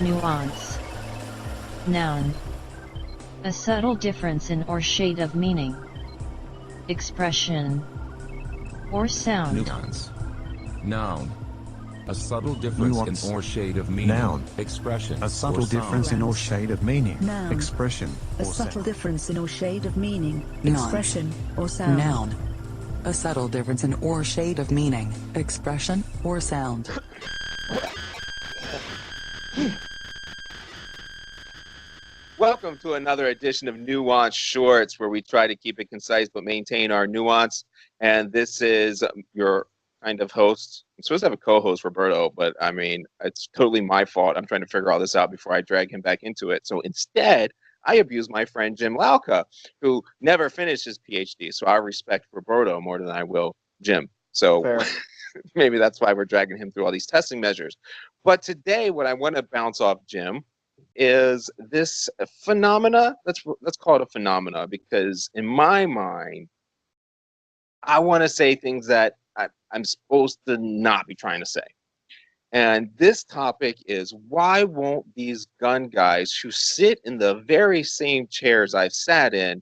Nuance. Noun. A subtle difference in or shade of meaning. Expression. Or sound. Nuance. Noun. A subtle difference Nuance. in or shade of meaning. Noun. Expression. A subtle or difference in or shade of meaning. Noun. Expression. A or subtle sound. difference in or shade of meaning, Nuance. expression, or sound. Noun. A subtle difference in or shade of meaning, expression, or sound. Welcome to another edition of Nuance Shorts, where we try to keep it concise but maintain our nuance. And this is your kind of host. I'm supposed to have a co-host, Roberto, but I mean, it's totally my fault. I'm trying to figure all this out before I drag him back into it. So instead, I abuse my friend Jim Lauka, who never finished his PhD. So I respect Roberto more than I will Jim. So maybe that's why we're dragging him through all these testing measures. But today, what I want to bounce off Jim is this phenomena. Let's call it a phenomena, because in my mind, I want to say things that I'm supposed to not be trying to say. And this topic is, why won't these gun guys who sit in the very same chairs I've sat in,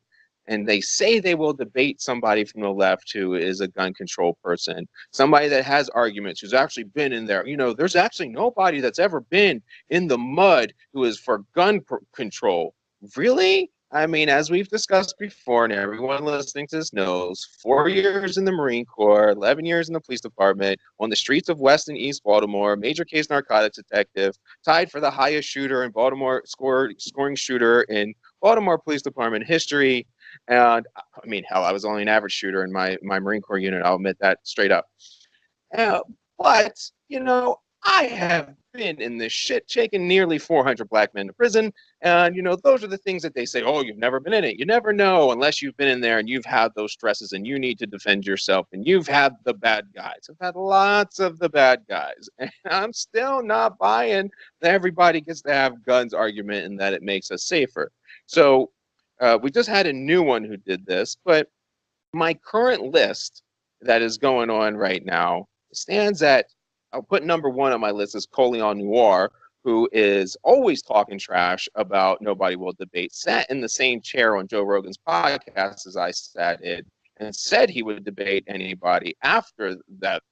and they say they will debate somebody from the left who is a gun control person, somebody that has arguments, who's actually been in there. You know, there's actually nobody that's ever been in the mud who is for gun control. Really? I mean, as we've discussed before, and everyone listening to this knows, 4 years in the Marine Corps, 11 years in the police department, on the streets of West and East Baltimore, major case narcotics detective, tied for the highest shooter in Baltimore, scoring shooter in Baltimore Police Department history. And I mean, hell, I was only an average shooter in my Marine Corps unit. I'll admit that straight up. But, you know, I have been in this shit, taking nearly 400 black men to prison. And, you know, those are the things that they say, oh, you've never been in it. You never know unless you've been in there and you've had those stresses and you need to defend yourself and you've had the bad guys. I've had lots of the bad guys. And I'm still not buying the everybody gets to have guns argument and that it makes us safer. So we just had a new one who did this, but my current list that is going on right now stands at, I'll put number one on my list is Colion Noir, who is always talking trash about nobody will debate, sat in the same chair on Joe Rogan's podcast as I sat in, and said he would debate anybody after that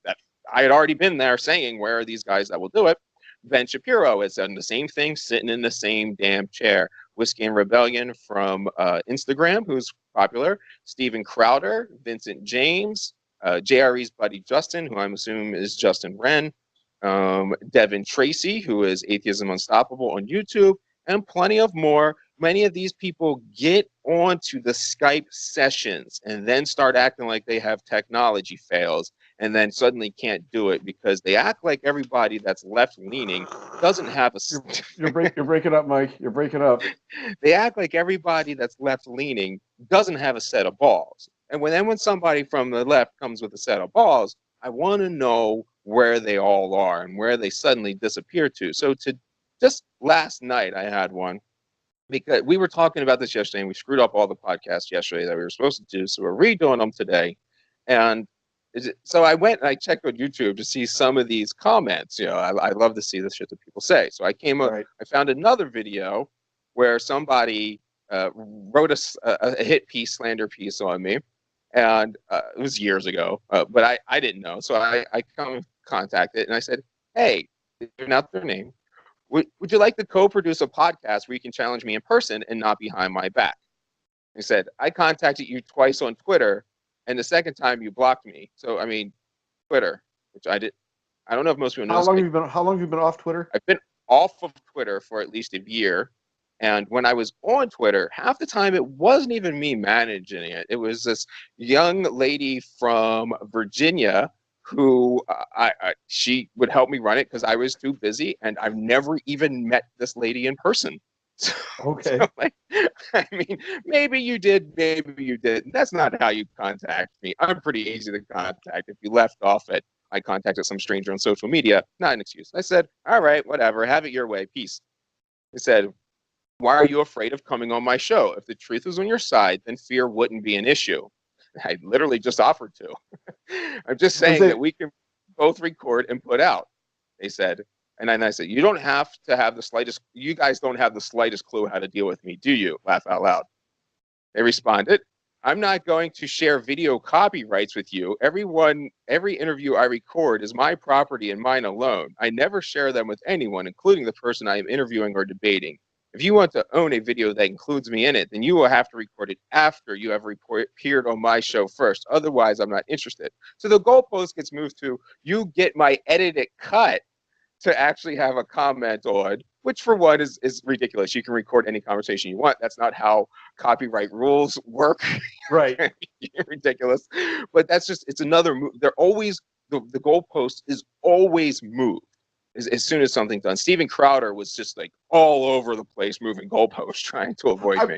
I had already been there saying, where are these guys that will do it? Ben Shapiro has done the same thing, sitting in the same damn chair. Whiskey and Rebellion from Instagram, who's popular. Steven Crowder, Vincent James, JRE's buddy Justin, who I'm assuming is Justin Wren, Devin Tracy, who is Atheism Unstoppable on YouTube, and plenty of more. Many of these people get onto the Skype sessions and then start acting like they have technology fails, and then suddenly can't do it because they act like everybody that's left-leaning doesn't have a... You're breaking up, Mike. You're breaking up. They act like everybody that's left-leaning doesn't have a set of balls. And when somebody from the left comes with a set of balls, I want to know where they all are and where they suddenly disappear to. So just last night, I had one, because we were talking about this yesterday, and we screwed up all the podcasts yesterday that we were supposed to do. So we're redoing them today. And so I went and I checked on YouTube to see some of these comments. You know, I love to see the shit that people say. So I came up, I found another video where somebody wrote a hit piece, slander piece on me. And it was years ago, but I didn't know. So I contacted and I said, hey, they're not their name. Would you like to co-produce a podcast where you can challenge me in person and not behind my back? He said, I contacted you twice on Twitter, and the second time you blocked me. So, I mean, Twitter, which I did. I don't know if most people know. How long have you been off Twitter? I've been off of Twitter for at least a year. And when I was on Twitter, half the time it wasn't even me managing it. It was this young lady from Virginia who she would help me run it because I was too busy, and I've never even met this lady in person. So, okay. So like, I mean, maybe you did, maybe you didn't. That's not how you contact me. I'm pretty easy to contact. If you left off it, I contacted some stranger on social media. Not an excuse. I said, all right, whatever. Have it your way. Peace. I said, why are you afraid of coming on my show? If the truth was on your side, then fear wouldn't be an issue. I literally just offered to. I'm just saying that we can both record and put out. They said, And then I said, you don't have to have the slightest, you guys don't have the slightest clue how to deal with me, do you? Laugh out loud. They responded, I'm not going to share video copyrights with you. Every interview I record is my property and mine alone. I never share them with anyone, including the person I am interviewing or debating. If you want to own a video that includes me in it, then you will have to record it after you have appeared on my show first. Otherwise, I'm not interested. So the goalpost gets moved to, you get my edited cut to actually have a comment on, which for one is ridiculous. You can record any conversation you want. That's not how copyright rules work. Right. Ridiculous. But that's just, it's another move. They're always, the goalpost is always moved as soon as something's done. Steven Crowder was just like all over the place moving goalposts trying to avoid me.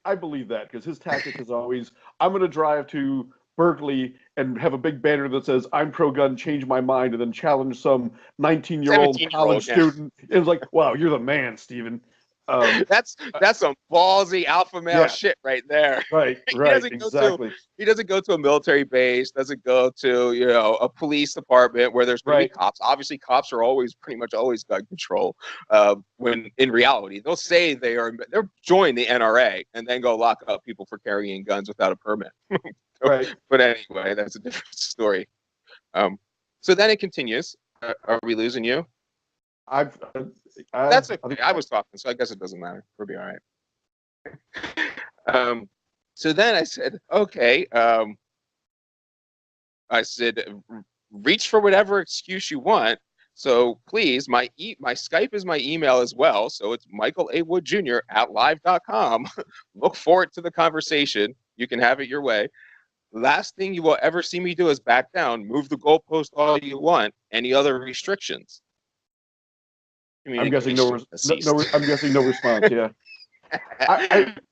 I believe that, because his tactic is always, I'm going to drive to Berkeley and have a big banner that says, I'm pro-gun, change my mind, and then challenge some 19-year-old 17-year-old, college yeah. student. It was like, wow, you're the man, Steven. That's some ballsy alpha male shit right there. Right, exactly. He doesn't go to a military base, doesn't go to, you know, a police department where there's going to be cops. Obviously, cops are always pretty much always gun control. When in reality, they'll say they'll join the NRA and then go lock up people for carrying guns without a permit. Right. But anyway, that's a different story. So then it continues. Are we losing you? That's okay. I was talking, so I guess it doesn't matter. We'll be all right. So then I said, okay. I said, reach for whatever excuse you want. So please, my Skype is my email as well. So it's Michael A. Wood Jr. at live.com. Look forward to the conversation. You can have it your way. Last thing you will ever see me do is back down. Move the goalpost all you want. Any other restrictions? I'm guessing no response. Yeah,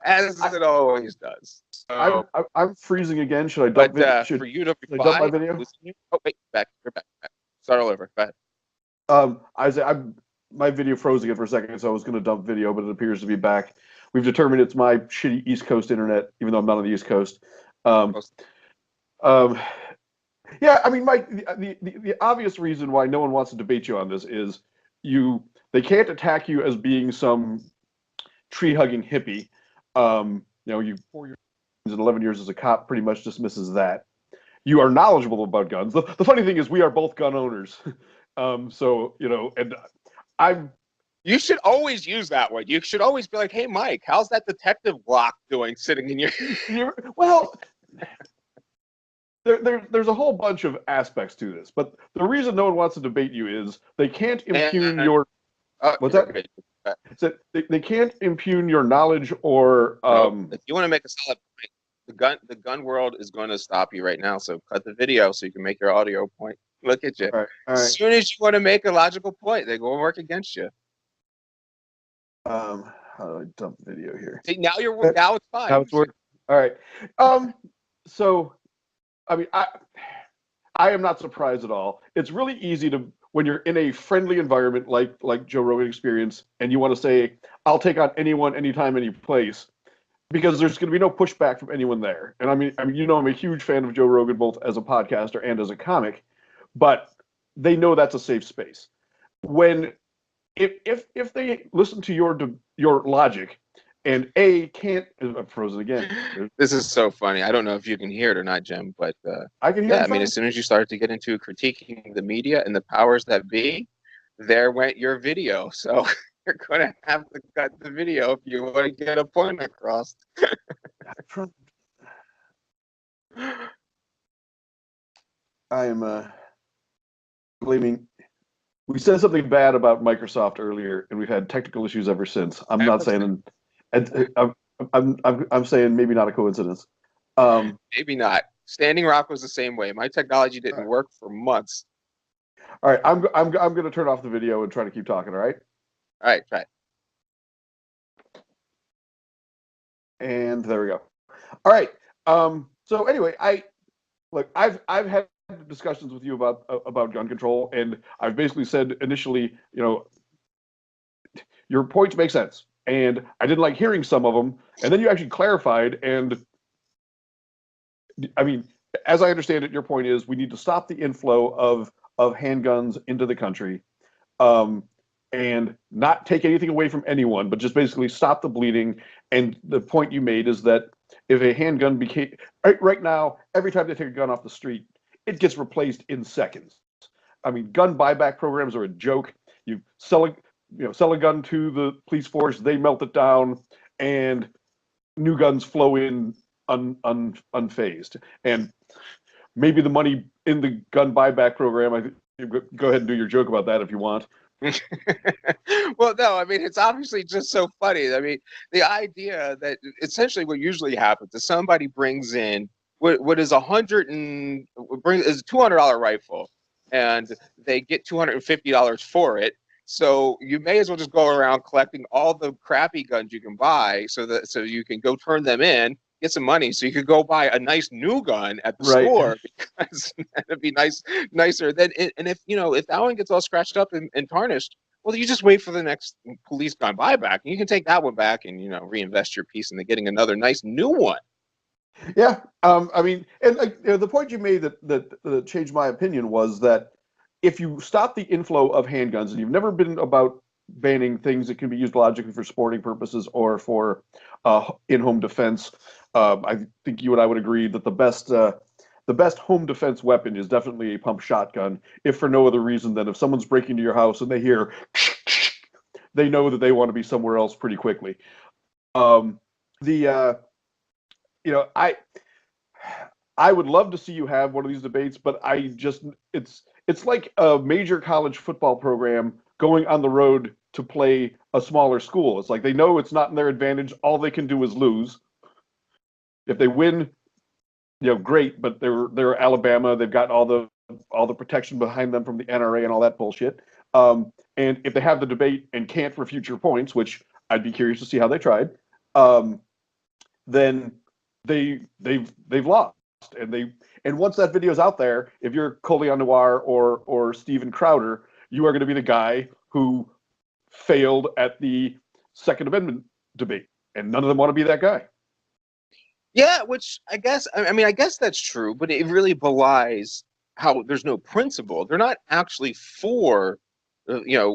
as it always does. So, I'm freezing again. Should I dump video? For you to reply, dump my video? Oh wait, you're back. Start all over. Go ahead. My video froze again for a second, so I was going to dump video, but it appears to be back. We've determined it's my shitty East Coast internet, even though I'm not on the East Coast. Yeah, I mean, Mike, the obvious reason why no one wants to debate you on this is they can't attack you as being some tree-hugging hippie. You know, 4 years and 11 years as a cop pretty much dismisses that. You are knowledgeable about guns. The funny thing is we are both gun owners. So, you know, and you should always use that one. You should always be like, hey, Mike, how's that detective block doing sitting in your... Well... There's a whole bunch of aspects to this, but the reason no one wants to debate you is they can't impugn your... What's that? So they can't impugn your knowledge or... If you want to make a solid point, the gun world is going to stop you right now, so cut the video so you can make your audio point. Look at you. All right. As soon as you want to make a logical point, they go and work against you. How do I dump video here? See, now it's fine. Now it's working. All right. So... I mean, I am not surprised at all. It's really easy to, when you're in a friendly environment like Joe Rogan Experience, and you want to say, I'll take on anyone, anytime, any place, because there's going to be no pushback from anyone there. And I mean, you know, I'm a huge fan of Joe Rogan, both as a podcaster and as a comic, but they know that's a safe space. If they listen to your logic, and can't... I'm frozen again. This is so funny. I don't know if you can hear it or not, Jim, but I can hear it. I mean, as soon as you started to get into critiquing the media and the powers that be, there went your video. So you're going to have to cut the video if you want to get a point across. I am blaming... We said something bad about Microsoft earlier, and we've had technical issues ever since. I'm not saying... I'm saying maybe not a coincidence. Maybe not. Standing Rock was the same way. My technology didn't work for months. All right, I'm going to turn off the video and try to keep talking. All right. All right, try. And there we go. All right. So anyway, I've had discussions with you about gun control, and I've basically said initially, you know, your points make sense. And I didn't like hearing some of them, and then you actually clarified. And I mean, as I understand it, your point is we need to stop the inflow of handguns into the country. and not take anything away from anyone, but just basically stop the bleeding. And the point you made is that if a handgun became right now, every time they take a gun off the street, it gets replaced in seconds. I mean, gun buyback programs are a joke. You sell a gun to the police force, they melt it down, and new guns flow in unfazed. And maybe the money in the gun buyback program, go ahead and do your joke about that if you want. Well, no, I mean, it's obviously just so funny. I mean, the idea that essentially what usually happens is somebody brings in what is is a $200 rifle, and they get $250 for it. So you may as well just go around collecting all the crappy guns you can buy, so you can go turn them in, get some money, so you could go buy a nice new gun at the Right. store, because it'd be nicer. Then, and if that one gets all scratched up and tarnished, well, you just wait for the next police gun buyback, and you can take that one back and reinvest your piece into getting another nice new one. Yeah, I mean, and the point you made that changed my opinion was that if you stop the inflow of handguns, and you've never been about banning things that can be used logically for sporting purposes or for in-home defense, I think you and I would agree that the best home defense weapon is definitely a pump shotgun, if for no other reason than if someone's breaking into your house and they hear, they know that they want to be somewhere else pretty quickly. The you know, I would love to see you have one of these debates, but it's like a major college football program going on the road to play a smaller school. It's like they know it's not in their advantage. All they can do is lose. If they win, great, but they're Alabama. They've got all the protection behind them from the NRA and all that bullshit. And if they have the debate and can't for future points, which I'd be curious to see how they tried, then they've lost. And once that video's out there, if you're Colion Noir or Steven Crowder, you are going to be the guy who failed at the Second Amendment debate, and none of them want to be that guy. Yeah, which I guess that's true, but it really belies how there's no principle. They're not actually for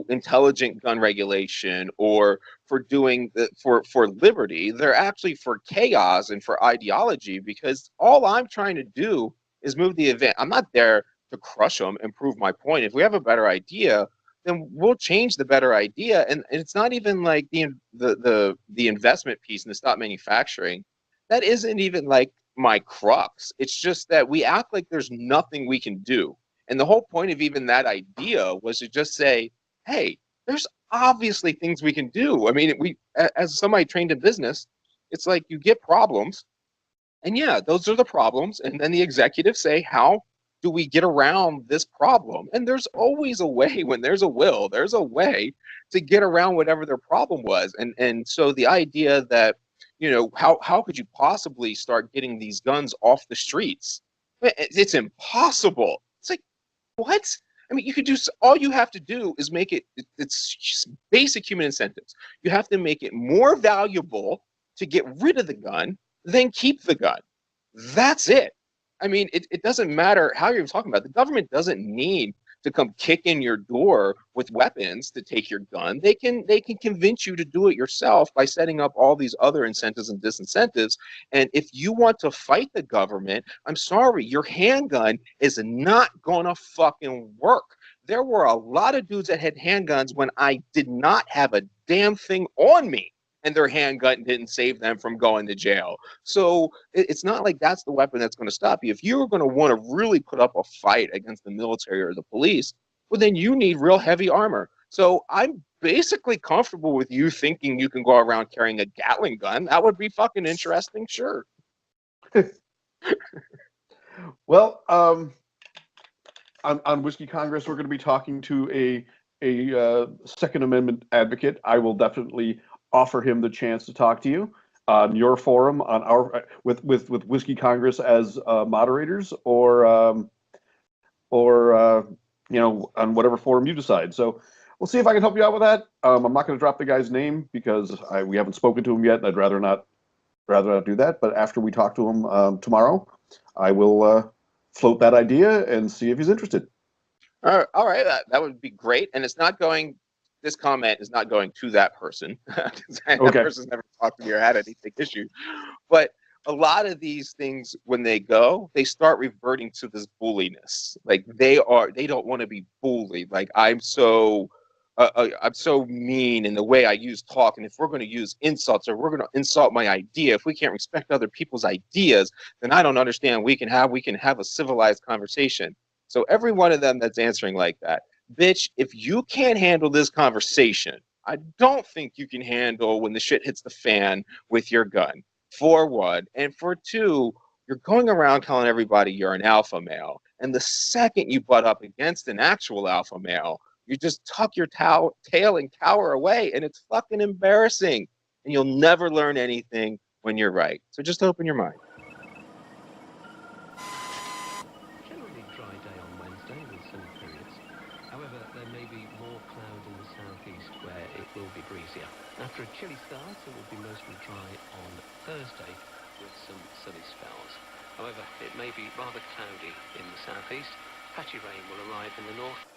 intelligent gun regulation or for doing for liberty. They're actually for chaos and for ideology, because all I'm trying to do is move the event. I'm not there to crush them and prove my point. If we have a better idea, then we'll change the better idea. And it's not even like the investment piece and the stop manufacturing. That isn't even like my crux. It's just that we act like there's nothing we can do. And the whole point of even that idea was to just say, hey, there's obviously things we can do. I mean, as somebody trained in business, it's like you get problems, and yeah, those are the problems. And then the executives say, how do we get around this problem? And there's always a way. When there's a will, there's a way to get around whatever their problem was. And so the idea that, how could you possibly start getting these guns off the streets? It's impossible. It's like, what? I mean, all you have to do is make it's basic human incentives. You have to make it more valuable to get rid of the gun than keep the gun. That's it. I mean, it doesn't matter how you're talking about. The government doesn't need to come kick in your door with weapons to take your gun. They can convince you to do it yourself by setting up all these other incentives and disincentives. And if you want to fight the government, I'm sorry, your handgun is not gonna fucking work. There were a lot of dudes that had handguns when I did not have a damn thing on me, and their handgun didn't save them from going to jail. So it's not like that's the weapon that's going to stop you. If you're going to want to really put up a fight against the military or the police, well, then you need real heavy armor. So I'm basically comfortable with you thinking you can go around carrying a Gatling gun. That would be fucking interesting, sure. Well, on Whiskey Congress, we're going to be talking to a Second Amendment advocate. I will definitely offer him the chance to talk to you on your forum, on our with Whiskey Congress as moderators, or on whatever forum you decide. So we'll see if I can help you out with that. I'm not going to drop the guy's name because we haven't spoken to him yet, and I'd rather not do that. But after we talk to him tomorrow, I will float that idea and see if he's interested. All right, that would be great. And it's not going this comment is not going to that person. That Okay. person's never talked to me or had anything issue. But a lot of these things, when they go, they start reverting to this bulliness. Like they don't want to be bullied. Like I'm so mean in the way I use talk. And if we're going to use insults or we're going to insult my idea, if we can't respect other people's ideas, then I don't understand. We can have a civilized conversation. So every one of them that's answering like that, bitch, if you can't handle this conversation, I don't think you can handle when the shit hits the fan with your gun. For one. And for two, you're going around telling everybody you're an alpha male. And the second you butt up against an actual alpha male, you just tuck your tail and cower away. And it's fucking embarrassing. And you'll never learn anything when you're right. So just open your mind. Generally dry day on Wednesday with sunny periods. However, there may be more cloud in the southeast where it will be breezier. After a chilly start, it will be mostly dry on Thursday with some sunny spells. However, it may be rather cloudy in the southeast. Patchy rain will arrive in the north.